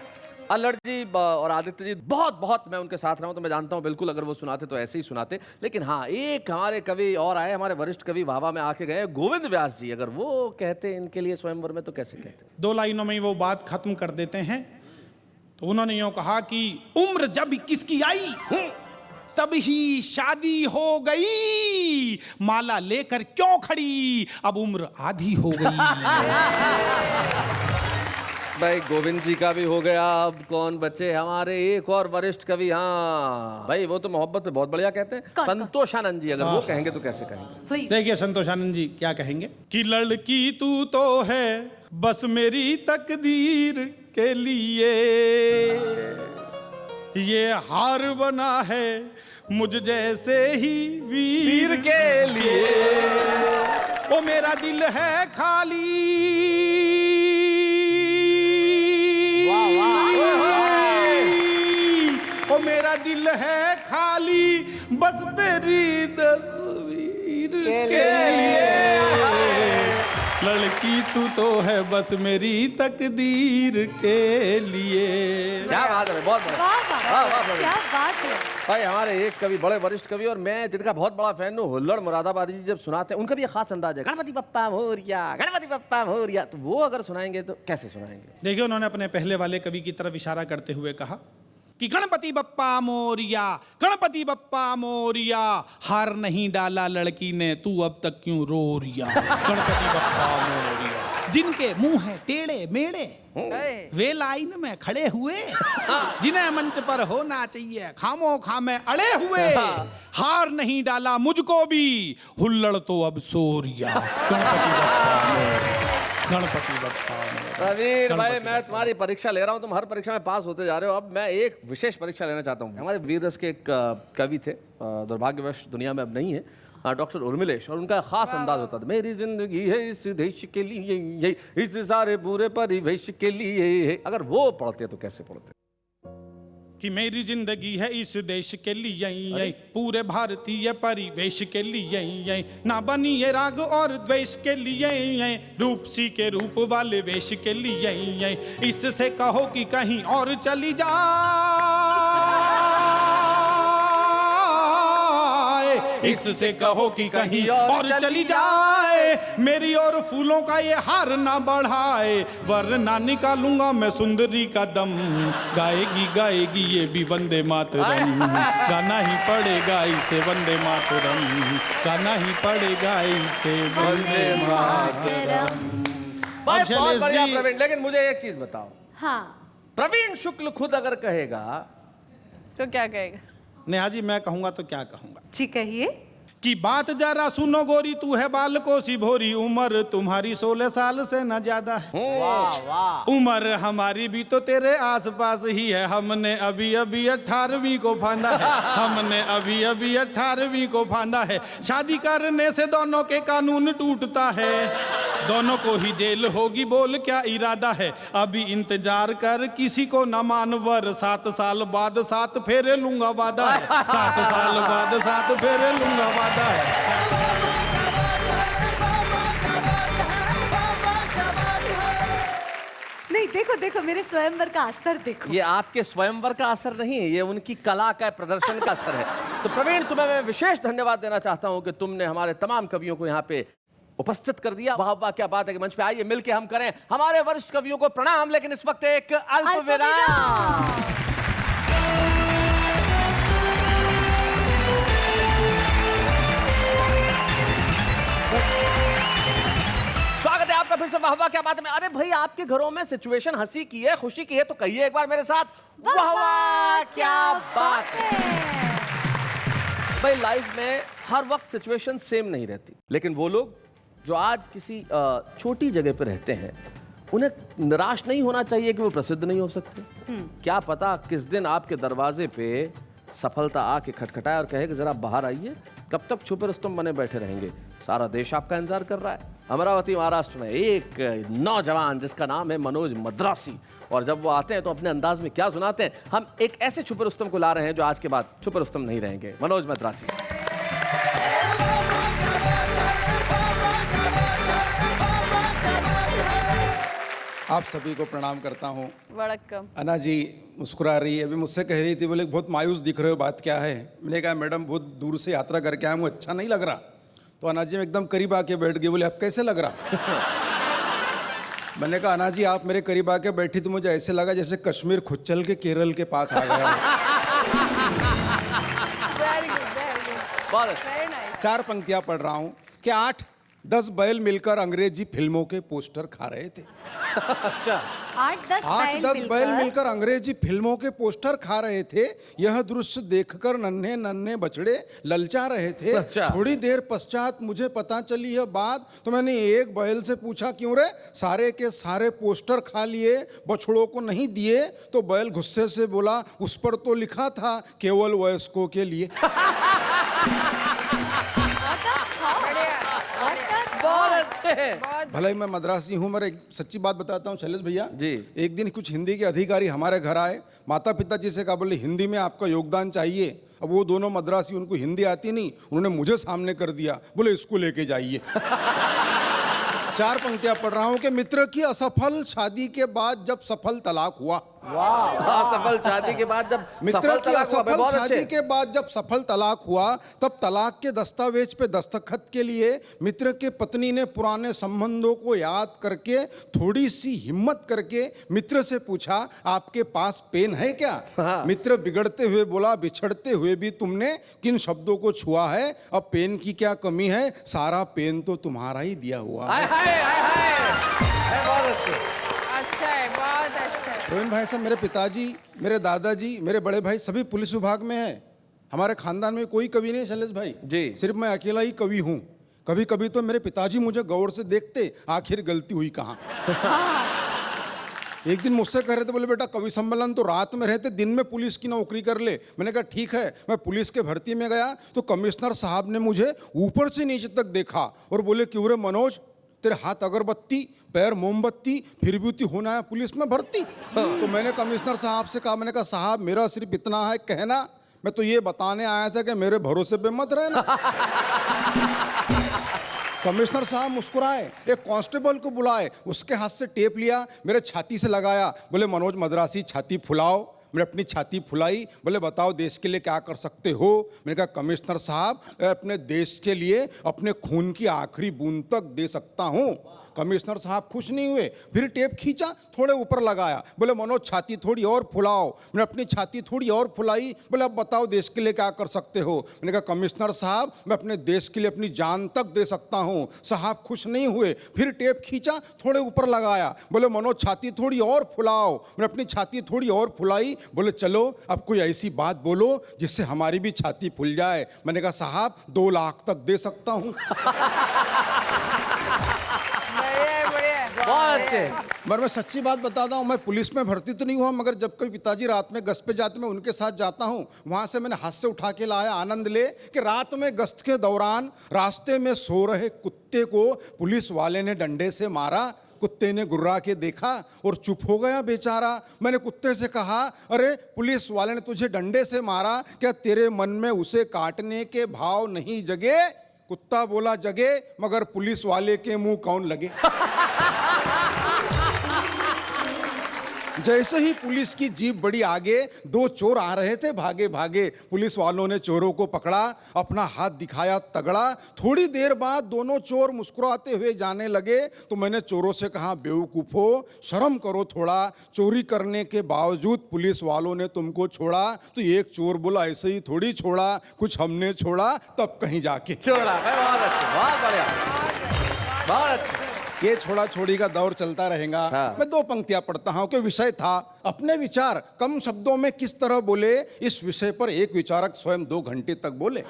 A: अल्लड़ जी और आदित्य जी बहुत बहुत मैं उनके साथ रहा हूं तो मैं जानता हूं बिल्कुल अगर वो सुनाते तो ऐसे ही सुनाते, लेकिन हाँ एक हमारे कवि और आए, हमारे वरिष्ठ कवि वाहवा में आके गए, गोविंद व्यास जी। अगर वो कहते इनके लिए स्वयंवर में तो कैसे कहते?
F: 2 लाइनों में ही वो बात खत्म कर देते हैं। तो उन्होंने यूं कहा कि उम्र जब किसकी आई तब ही शादी हो गई, माला लेकर क्यों खड़ी अब उम्र आधी हो गई।
A: भाई गोविंद जी का भी हो गया, अब कौन बचे हमारे एक और वरिष्ठ कवि? हाँ भाई वो तो मोहब्बत पे बहुत बढ़िया कहते हैं, संतोषानंद जी। अगर वो कहेंगे तो कैसे कहेंगे?
F: देखिए संतोषानंद जी क्या कहेंगे कि लड़की तू तो है बस मेरी तकदीर के लिए, ये हार बना है मुझ जैसे ही वीर के लिए, ओ मेरा दिल है खाली, ओ मेरा दिल है खाली बस तेरी तस्वीर के लिए, लड़की तू तो है बस मेरी तकदीर के लिए।
A: क्या बात है, बहुत बढ़िया।
D: वाह वाह, क्या बात है।
A: भाई हमारे एक कवि, बड़े वरिष्ठ कवि और मैं जिनका बहुत बड़ा फैन हूँ, हुल्लड़ मुरादाबादी जी जब सुनाते हैं उनका भी एक खास अंदाज है, गणपति बप्पा मोरिया, गणपति बप्पा मोरिया। तो वो अगर सुनाएंगे तो कैसे सुनाएंगे?
F: देखिए उन्होंने अपने पहले वाले कवि की तरफ इशारा करते हुए कहा कि गणपति बप्पा मोरिया, गणपति बप्पा मोरिया, हार नहीं डाला लड़की ने तू अब तक क्यों रो रिया। गणपति बप्पा मोरिया, जिनके मुंह है टेढ़े मेढ़े वे लाइन में खड़े हुए, जिन्हें मंच पर होना चाहिए खामो खामे अड़े हुए, हार नहीं डाला मुझको भी हुल्लड़ तो अब सो रिया। गणपति बप्पा मोरिया, गणपति बप्पा मोरिया।
A: प्रवीण भाई मैं तुम्हारी परीक्षा ले रहा हूँ, तुम हर परीक्षा में पास होते जा रहे हो। अब मैं एक विशेष परीक्षा लेना चाहता हूँ। हमारे वीर रस के एक कवि थे, दुर्भाग्यवश दुनिया में अब नहीं है, डॉक्टर उर्मिलेश, और उनका खास अंदाज होता था, मेरी जिंदगी है इस देश के लिए, इस सारे बुरे परिवेश के लिए। अगर वो पढ़ते तो कैसे पढ़ते?
F: कि मेरी जिंदगी है इस देश के लिए, पूरे भारतीय परिवेश के लिए, ना बनी ये राग और द्वेष के लिए, रूप सी के रूप वाले वेश के लिए, इससे कहो कि कहीं और चली जाए, इससे कहो कि कहीं और चली जाए, मेरी और फूलों का ये हार ना बढ़ाए, वरना निकालूंगा मैं सुंदरी का दम, गाएगी गाएगी ये भी वंदे मातरम, गाना ही पड़ेगा इसे वंदे मातरम, गाना ही पड़ेगा इसे वंदे मातरम।
A: भाई बहुत बढ़िया प्रवीण, लेकिन मुझे एक चीज बताओ,
D: हाँ
A: प्रवीण शुक्ल खुद अगर कहेगा
E: तो क्या कहेगा?
F: नेहा जी मैं कहूंगा तो क्या कहूंगा
H: जी कहिए।
F: कि बात जरा सुनो गोरी, तू है बालकों सी भोरी, उम्र तुम्हारी 16 साल से न ज्यादा है, उम्र हमारी भी तो तेरे आसपास ही है, हमने अभी अभी 18वीं को फांदा है, हमने अभी अभी 18वीं को फांदा है, शादी करने से दोनों के कानून टूटता है, दोनों को ही जेल होगी, बोल क्या इरादा है, अभी इंतजार कर किसी को न मानवर, 7 साल बाद 7 फेरे लूंगा वादा है, 7 साल बाद 7 फेरे लूंगा वादा है।
H: नहीं देखो देखो मेरे स्वयंवर का असर देखो।
A: ये आपके स्वयंवर का असर नहीं है, ये उनकी कला का प्रदर्शन का असर है। तो प्रवीण तुम्हें मैं विशेष धन्यवाद देना चाहता हूं कि तुमने हमारे तमाम कवियों को यहाँ पे उपस्थित कर दिया। वाह वाह क्या बात है कि मंच पे आइए मिलके हम करें हमारे वरिष्ठ कवियों को प्रणाम। लेकिन इस वक्त एक अल्प विराम। स्वागत है आपका फिर से वाह वाह क्या बात है। अरे भाई आपके घरों में सिचुएशन हंसी की है, खुशी की है, तो कहिए एक बार मेरे साथ वाह वाह क्या बात है। भाई लाइफ में हर वक्त सिचुएशन सेम नहीं रहती, लेकिन वो लोग जो आज किसी छोटी जगह पर रहते हैं उन्हें निराश नहीं होना चाहिए कि वो प्रसिद्ध नहीं हो सकते। क्या पता किस दिन आपके दरवाजे पे सफलता आके खटखटाए और कहे कि जरा बाहर आइए, कब तक छुपे रुस्तम बने बैठे रहेंगे, सारा देश आपका इंतजार कर रहा है। अमरावती महाराष्ट्र में एक नौजवान जिसका नाम है मनोज मद्रासी, और जब वो आते हैं तो अपने अंदाज में क्या सुनाते हैं। हम एक ऐसे छुपे रुस्तम को ला रहे हैं जो आज के बाद छुपे रुस्तम नहीं रहेंगे। मनोज मद्रासी।
G: आप सभी को प्रणाम करता हूँ।
E: वड़क्कम।
G: अना जी मुस्कुरा रही है, अभी मुझसे कह रही थी, बोले बहुत मायूस दिख रहे हो, बात क्या है। मैंने कहा मैडम बहुत दूर से यात्रा करके आया हूँ, अच्छा नहीं लग रहा। तो अना जी एकदम करीब आके बैठ गई, बोले अब कैसे लग रहा। मैंने कहा अना जी आप मेरे करीब आके बैठी तो मुझे ऐसे लगा जैसे कश्मीर खुद चल के केरल के पास आ गया।
A: बहुत
G: चार पंक्तियां पढ़ रहा हूँ कि 8-10 बैल मिलकर अंग्रेजी फिल्मों के पोस्टर खा रहे थे।
A: अच्छा।
G: 8-10 बैल मिलकर अंग्रेजी फिल्मों के पोस्टर खा रहे थे। यह दृश्य देखकर नन्हे नन्हे बछड़े ललचा रहे थे।
A: अच्छा।
G: थोड़ी देर पश्चात मुझे पता चली यह बात, तो मैंने एक बैल से पूछा क्यों रे, सारे के सारे पोस्टर खा लिए, बछड़ों को नहीं दिए। तो बैल गुस्से से बोला उस पर तो लिखा था केवल वयस्कों के लिए।
A: बहुत अच्छे।
G: भले ही मैं मद्रासी हूँ, मगर एक सच्ची बात बताता हूँ शैलेश भैया
A: जी।
G: एक दिन कुछ हिंदी के अधिकारी हमारे घर आए, माता पिता जी से कहा, बोले हिंदी में आपका योगदान चाहिए। अब वो दोनों मद्रासी, उनको हिंदी आती नहीं, उन्होंने मुझे सामने कर दिया, बोले इसको लेके जाइए। चार पंक्तियां पढ़ रहा हूँ कि मित्र की असफल शादी के बाद जब सफल तलाक हुआ।
A: सफल शादी के बाद जब
G: मित्र की
A: तलाक हुआ,
G: असफल
A: बहुत
G: शादी
A: अच्छे।
G: के बाद जब सफल तलाक हुआ, तब तलाक के दस्तावेज पे दस्तखत के लिए मित्र के पत्नी ने पुराने संबंधों को याद करके थोड़ी सी हिम्मत करके मित्र से पूछा आपके पास पेन है क्या।
A: हाँ।
G: मित्र बिगड़ते हुए बोला बिछड़ते हुए भी तुमने किन शब्दों को छुआ है, अब पेन की क्या कमी है, सारा पेन तो तुम्हारा ही दिया हुआ है।
A: बहुत अच्छे।
E: अच्छा है, बहुत अच्छा है।
G: रोहिन भाई साहब, मेरे पिताजी, मेरे दादाजी, मेरे बड़े भाई सभी पुलिस विभाग में हैं। हमारे खानदान में कोई कवि नहीं शैलेश भाई
A: जी।
G: सिर्फ मैं अकेला ही कवि हूँ। कभी कभी तो मेरे पिताजी मुझे गौर से देखते, आखिर गलती हुई कहाँ। एक दिन मुझसे कह रहे थे, बोले बेटा कवि सम्मेलन तो रात में रहते, दिन में पुलिस की नौकरी कर ले। मैंने कहा ठीक है। मैं पुलिस के भर्ती में गया तो कमिश्नर साहब ने मुझे ऊपर से नीचे तक देखा और बोले क्यों रे मनोज, तेरे हाथ अगरबत्ती, पैर मोमबत्ती, फिर भी होना है पुलिस में भर्ती। तो मैंने कमिश्नर साहब से कहा, मैंने कहा साहब मेरा सिर्फ इतना है कहना, मैं तो ये बताने आया था कि मेरे भरोसे पे मत रहना। कमिश्नर साहब मुस्कुराए, एक कांस्टेबल को बुलाए, उसके हाथ से टेप लिया, मेरे छाती से लगाया, बोले मनोज मद्रासी छाती फुलाओ। मैंने अपनी छाती फुलाई, बोले बताओ देश के लिए क्या कर सकते हो। मैंने कहा कमिश्नर साहब अपने देश के लिए अपने खून की आखिरी बूंद तक दे सकता हूँ। कमिश्नर साहब खुश नहीं हुए, फिर टेप खींचा, थोड़े ऊपर लगाया, बोले मनोज छाती थोड़ी और फुलाओ। मैंने अपनी छाती थोड़ी और फुलाई, बोले अब बताओ देश के लिए क्या कर सकते हो। मैंने कहा कमिश्नर साहब मैं अपने देश के लिए अपनी जान तक दे सकता हूँ। साहब खुश नहीं हुए, फिर टेप खींचा, थोड़े ऊपर लगाया, बोले मनोज छाती थोड़ी और फुलाओ। मैंने अपनी छाती थोड़ी और फुलाई, बोले चलो अब कोई ऐसी बात बोलो जिससे हमारी भी छाती फुल जाए। मैंने कहा साहब 2 लाख तक दे सकता हूँ।
A: बहुत अच्छे।
G: मगर मैं सच्ची बात बताता हूँ, मैं पुलिस में भर्ती तो नहीं हुआ, मगर जब कभी पिताजी रात में गश्त पे जाते मैं उनके साथ जाता हूँ। वहाँ से मैंने हाथ से उठा के लाया आनंद ले कि रात में गश्त के दौरान रास्ते में सो रहे कुत्ते को पुलिस वाले ने डंडे से मारा। कुत्ते ने गुर्रा के देखा और चुप हो गया बेचारा। मैंने कुत्ते से कहा अरे पुलिस वाले ने तुझे डंडे से मारा, क्या तेरे मन में उसे काटने के भाव नहीं जगे। कुत्ता बोला जगे, मगर पुलिस वाले के मुंह कौन लगे। जैसे ही पुलिस की जीप बड़ी आगे, 2 चोर आ रहे थे भागे भागे। पुलिस वालों ने चोरों को पकड़ा, अपना हाथ दिखाया तगड़ा। थोड़ी देर बाद दोनों चोर मुस्कुराते हुए जाने लगे तो मैंने चोरों से कहा बेवकूफो शर्म करो थोड़ा, चोरी करने के बावजूद पुलिस वालों ने तुमको छोड़ा। तो एक चोर बोला ऐसे ही थोड़ी छोड़ा, कुछ हमने छोड़ा तब कहीं जाके
A: छोड़ा। बहुत अच्छे, बहुत बढ़िया, बहुत अच्छे।
G: ये छोड़ा छोड़ी का दौर चलता रहेगा।
A: हाँ।
G: मैं 2 पंक्तियां पढ़ता हूं कि विषय था अपने विचार कम शब्दों में किस तरह बोले। इस विषय पर एक विचारक स्वयं 2 घंटे तक बोले।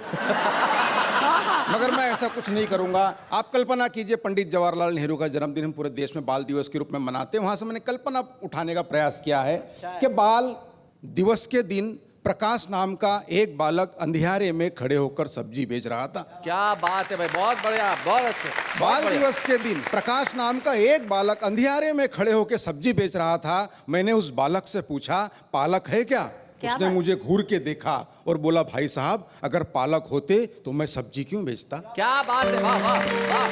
G: मगर मैं ऐसा कुछ नहीं करूंगा। आप कल्पना कीजिए, पंडित जवाहरलाल नेहरू का जन्मदिन हम पूरे देश में बाल दिवस के रूप में मनाते हैं। वहां से मैंने कल्पना उठाने का प्रयास किया है कि बाल दिवस के दिन प्रकाश नाम का एक बालक अंधियारे में खड़े होकर सब्जी बेच रहा था।
A: क्या बात है भाई, बहुत बढ़िया, बहुत अच्छे।
G: बाल दिवस के दिन प्रकाश नाम का एक बालक अंधियारे में खड़े होकर सब्जी बेच रहा था। मैंने उस बालक से पूछा, पालक है क्या? उसने मुझे घूर के देखा और बोला, भाई साहब, अगर पालक होते तो मैं सब्जी क्यों बेचता?
A: क्या बात है, वाह वाह वाह।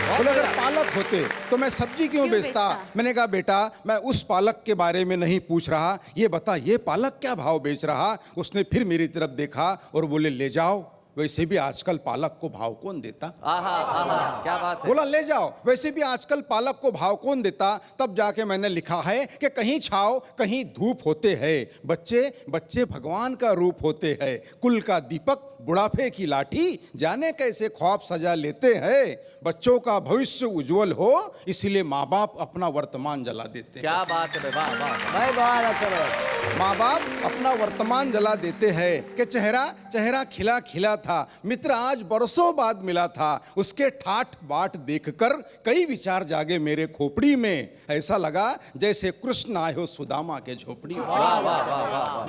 G: बोले, अगर पालक होते तो मैं सब्जी क्यों बेचता? मैंने कहा, बेटा, मैं उस पालक के बारे में नहीं पूछ रहा, ये बता ये पालक क्या भाव बेच रहा? उसने फिर मेरी तरफ देखा और बोले, ले जाओ, वैसे भी आजकल पालक को भाव कौन देता?
A: आहा आहा, क्या बात है।
G: बोला, ले जाओ, वैसे भी आजकल पालक को भाव कौन देता? तब जाके मैंने लिखा है कि कहीं छाव कहीं धूप होते हैं, बच्चे बच्चे भगवान का रूप होते हैं, कुल का दीपक बुढ़ापे की लाठी, जाने कैसे ख्वाब सजा लेते हैं, बच्चों का भविष्य उज्जवल हो इसीलिए माँ बाप अपना वर्तमान जला देते हैं।
A: क्या बात है भाई, वाह वाह
C: भाई बहुत अच्छा।
G: माँ बाप अपना वर्तमान जला देते हैं कि चेहरा चेहरा खिला खिला था, मित्र आज बरसों बाद मिला था, उसके ठाठ बाट देखकर कई विचार जागे मेरे खोपड़ी में, ऐसा लगा जैसे कृष्ण आए हो सुदामा के झोपड़ी में।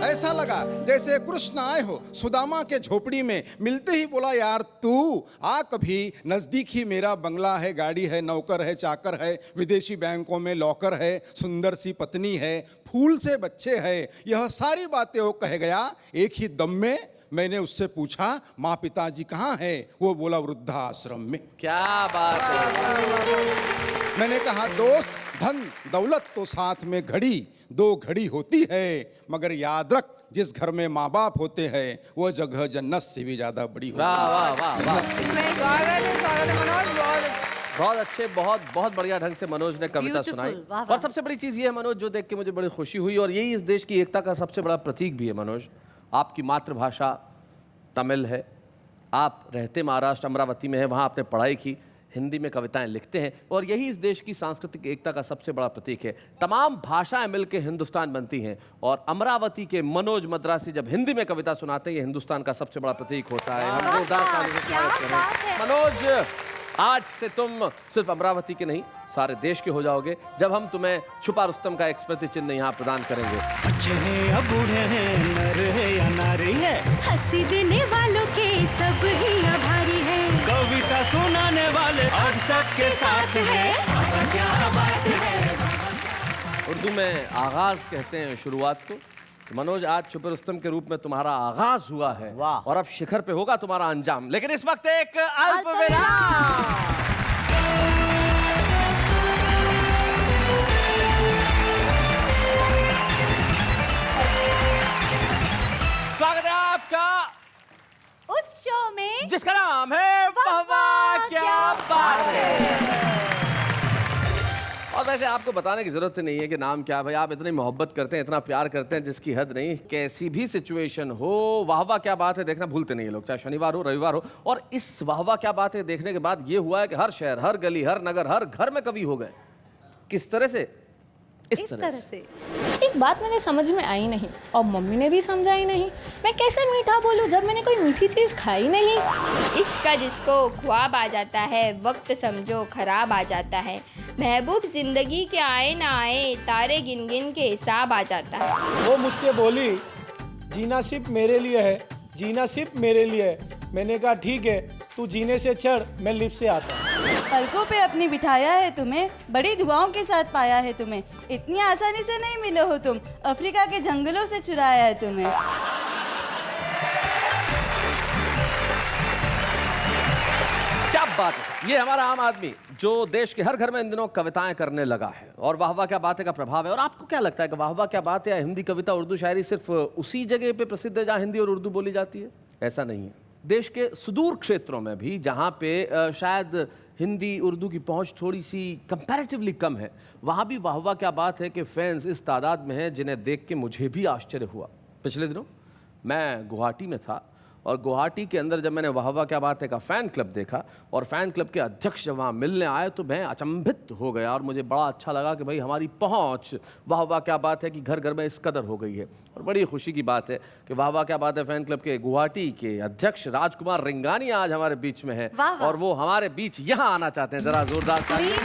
G: ऐसा लगा जैसे कृष्ण आए हो सुदामा के झोपड़ी में। मिलते ही बोला, यार तू आ कभी, नजदीक ही मेरा बंगला है, गाड़ी है, नौकर है, चाकर है, विदेशी बैंकों में लॉकर है, सुंदर सी पत्नी है, फूल से बच्चे हैं, यह सारी बातें वो कह गया। एक ही दम में मैंने उससे पूछा, माँ पिताजी कहाँ हैं? वो बोला, वृद्धाश्रम में।
A: क्या बात है।
G: मैंने कहा, दोस्त, धन दौलत तो साथ में घड़ी दो घड़ी होती है, मगर याद रख जिस घर में माँ बाप होते हैं वो जगह जन्नत से भी ज्यादा बड़ी होती है।
A: वाह वाह वाह वाह, बहुत अच्छे, बहुत बहुत बढ़िया ढंग से मनोज ने कविता
H: Beautiful,
A: सुनाई।
H: वाह, वाह।
A: और सबसे बड़ी चीज़ ये है मनोज, जो देख के मुझे बड़ी खुशी हुई, और यही इस देश की एकता का सबसे बड़ा प्रतीक भी है मनोज। आपकी मातृभाषा तमिल है, आप रहते महाराष्ट्र अमरावती में है, वहाँ आपने पढ़ाई की, हिंदी में कविताएं लिखते हैं, और यही इस देश की सांस्कृतिक एकता का सबसे बड़ा प्रतीक है। तमाम भाषाएं मिलकर हिंदुस्तान बनती हैं, और अमरावती के मनोज मद्रासी जब हिंदी में कविता सुनाते हैं, ये हिंदुस्तान का सबसे बड़ा प्रतीक होता है। हम जोरदार तालियों से स्वागत कर रहे हैं। मनोज, आज से तुम सिर्फ अमरावती के नहीं, सारे देश के हो जाओगे जब हम तुम्हें छुपा रुस्तम का एक स्मृति चिन्ह यहाँ प्रदान करेंगे।
I: बच्चे हैं या बूढ़े हैं, नर है या नारी है,
J: हंसी देने वालों के सब ही आभारी है,
I: कविता सुनाने वाले अब सबके साथ है। क्या बात है।
A: उर्दू में आगाज कहते हैं शुरुआत को। मनोज, आज छुपे रुस्तम के रूप में तुम्हारा आगाज हुआ है, और अब शिखर पे होगा तुम्हारा अंजाम, लेकिन इस वक्त एक अल्प विराम। स्वागत है आपका
D: उस शो में
A: जिसका नाम है वाह वाह क्या बात है। और वैसे आपको बताने की जरूरत नहीं है कि नाम क्या है भाई, आप इतनी मोहब्बत करते हैं, इतना प्यार करते हैं जिसकी हद नहीं। कैसी भी सिचुएशन हो, वाह वाह क्या बात है देखना भूलते नहीं है लोग, चाहे शनिवार हो रविवार हो। और इस वाह वाह क्या बात है देखने के बाद ये हुआ है कि हर शहर, हर गली, हर नगर, हर घर में कवि हो गए। किस तरह से? इस तरह से।
K: एक बात मैंने समझ में आई नहीं, और मम्मी ने भी समझाई नहीं। मैं कैसे मीठा बोलूं जब मैंने कोई मीठी चीज़ खाई नहीं।
E: इश्क का जिसको ख्वाब आ जाता है, वक्त समझो खराब आ जाता है, महबूब जिंदगी के आए ना आए, तारे गिन गिन के हिसाब आ जाता है।
B: वो मुझसे बोली, जीना सिर्फ मेरे लिए है, जीना सिर्फ मेरे लिए है। मैंने कहा ठीक है, तू जीने से चढ़, मैं लिफ्ट से आता हूँ।
H: पलकों पे अपनी बिठाया है तुम्हें, बड़ी दुआओं के साथ पाया है तुम्हें, इतनी आसानी से नहीं मिले हो तुम, अफ्रीका के जंगलों से चुराया है तुम्हें।
A: क्या बात है। ये हमारा आम आदमी जो देश के हर घर में इन दिनों कविताएं करने लगा है, और वाह वाह क्या बात है का प्रभाव है। और आपको क्या लगता है कि वाह वाह क्या बात है या हिंदी कविता, उर्दू शायरी सिर्फ उसी जगह पे प्रसिद्ध है जहाँ हिंदी और उर्दू बोली जाती है? ऐसा नहीं है। देश के सुदूर क्षेत्रों में भी, जहाँ पे शायद हिंदी उर्दू की पहुंच थोड़ी सी कंपैरेटिवली कम है, वहाँ भी वाह वाह क्या बात है कि फैंस इस तादाद में हैं जिन्हें देख के मुझे भी आश्चर्य हुआ। पिछले दिनों मैं गुवाहाटी में था, और गुवाहाटी के अंदर जब मैंने वाह वाह क्या बात है का फ़ैन क्लब देखा और फ़ैन क्लब के अध्यक्ष जब वहाँ मिलने आए तो मैं अचंभित हो गया और मुझे बड़ा अच्छा लगा कि भाई हमारी पहुँच वाह वाह क्या बात है कि घर घर में इस कदर हो गई है। और बड़ी खुशी की बात है कि वाह वाह क्या बात है फ़ैन क्लब के गुवाहाटी के अध्यक्ष राजकुमार रिंगानिया आज हमारे बीच में है और वो हमारे बीच यहाँ आना चाहते हैं। ज़रा जोरदार तालियां।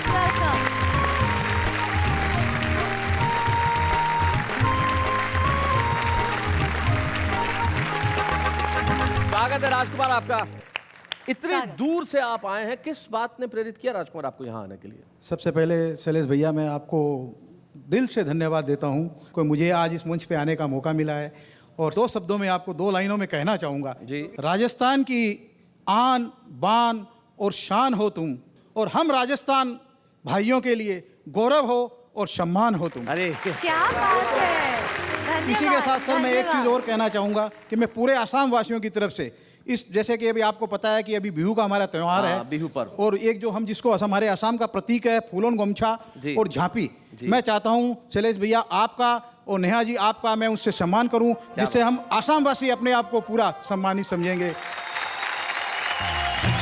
A: स्वागत है राजकुमार आपका। इतनी दूर से आप आए हैं, किस बात ने प्रेरित किया राजकुमार आपको यहाँ आने के लिए?
F: सबसे पहले शैलेश भैया मैं आपको दिल से धन्यवाद देता हूँ कि मुझे आज इस मंच पे आने का मौका मिला है और 2 शब्दों में आपको 2 लाइनों में कहना चाहूँगा
A: जी।
F: राजस्थान की आन बान और शान हो तुम और हम राजस्थान भाइयों के लिए गौरव हो और सम्मान हो तुम।
A: अरे
D: क्या बात है।
F: इसी के साथ सर मैं एक चीज़ और कहना चाहूँगा कि मैं पूरे आसाम वासियों की तरफ से इस जैसे कि अभी आपको पता है कि अभी बिहू का हमारा त्यौहार है,
A: बिहू पर्व,
F: और एक जो हम जिसको हमारे आसाम का प्रतीक है फूलों गमछा और झांपी, मैं चाहता हूँ शैलेश भैया आपका और नेहा जी आपका मैं उससे सम्मान करूँ जिससे हम आसाम वासी अपने आप को पूरा सम्मानित समझेंगे।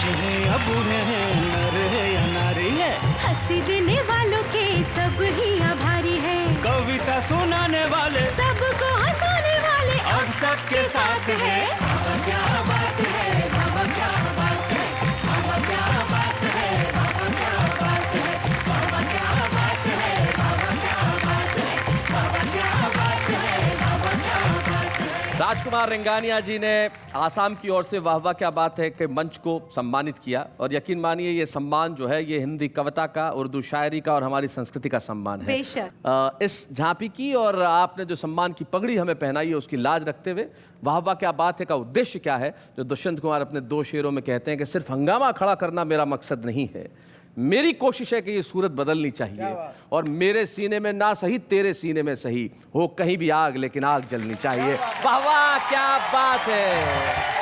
I: बूढ़े हैं नर है या नारी है,
J: हंसी देने वालों के सब ही आभारी है,
I: कविता सुनाने वाले
J: सबको हंसाने वाले
I: अब सबके साथ है। बाबा क्या बात है, बाबा क्या बात है, बाबा क्या बात है, बाबा क्या बात है, बाबा क्या बात है, बाबा क्या बात है, बाबा क्या बात है, बाबा क्या बात है।
A: राजकुमार रिंगानिया जी ने आसाम की ओर से वाह वाह क्या बात है के मंच को सम्मानित किया और यकीन मानिए ये सम्मान जो है ये हिंदी कविता का, उर्दू शायरी का और हमारी संस्कृति का सम्मान है।
D: बेशक।
A: इस झांपी की और आपने जो सम्मान की पगड़ी हमें पहनाई है उसकी लाज रखते हुए वाह वाह क्या बात है का उद्देश्य क्या है, जो दुष्यंत कुमार अपने 2 शेरों में कहते हैं कि सिर्फ हंगामा खड़ा करना मेरा मकसद नहीं है, मेरी कोशिश है कि ये सूरत बदलनी चाहिए और मेरे सीने में ना सही तेरे सीने में सही हो कहीं भी आग लेकिन आग जलनी चाहिए। वाह वाह क्या बात है।